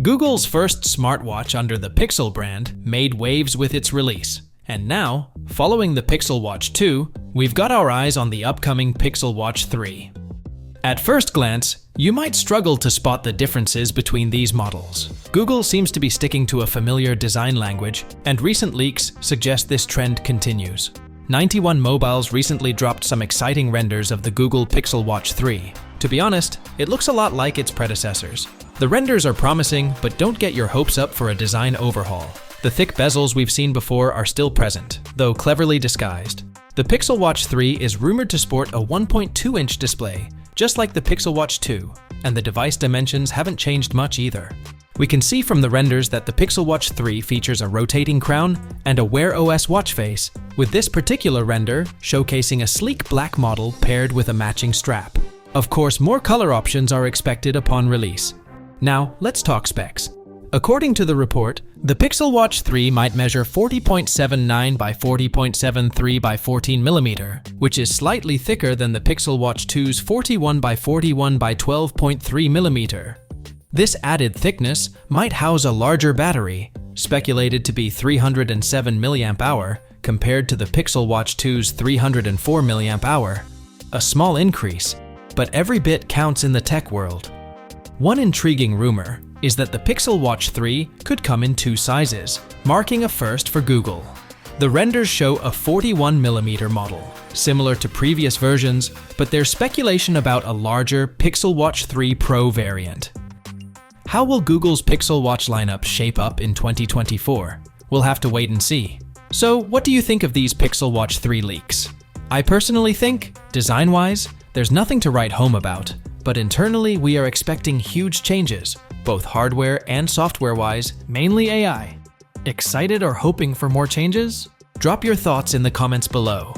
Google's first smartwatch under the Pixel brand made waves with its release. And now, following the Pixel Watch 2, we've got our eyes on the upcoming Pixel Watch 3. At first glance, you might struggle to spot the differences between these models. Google seems to be sticking to a familiar design language, and recent leaks suggest this trend continues. 91 Mobiles recently dropped some exciting renders of the Google Pixel Watch 3. To be honest, it looks a lot like its predecessors. The renders are promising, but don't get your hopes up for a design overhaul. The thick bezels we've seen before are still present, though cleverly disguised. The Pixel Watch 3 is rumored to sport a 1.2-inch display, just like the Pixel Watch 2, and the device dimensions haven't changed much either. We can see from the renders that the Pixel Watch 3 features a rotating crown and a Wear OS watch face, with this particular render showcasing a sleek black model paired with a matching strap. Of course, more color options are expected upon release. Now, let's talk specs. According to the report, the Pixel Watch 3 might measure 40.79 by 40.73 by 14 mm, which is slightly thicker than the Pixel Watch 2's 41 by 41 by 12.3 mm. This added thickness might house a larger battery, speculated to be 307 mAh, compared to the Pixel Watch 2's 304 mAh. A small increase, but every bit counts in the tech world. One intriguing rumor is that the Pixel Watch 3 could come in two sizes, marking a first for Google. The renders show a 41mm model, similar to previous versions, but there's speculation about a larger Pixel Watch 3 Pro variant. How will Google's Pixel Watch lineup shape up in 2024? We'll have to wait and see. So, what do you think of these Pixel Watch 3 leaks? I personally think, design-wise, there's nothing to write home about, but internally we are expecting huge changes, both hardware and software-wise, mainly AI. Excited or hoping for more changes? Drop your thoughts in the comments below.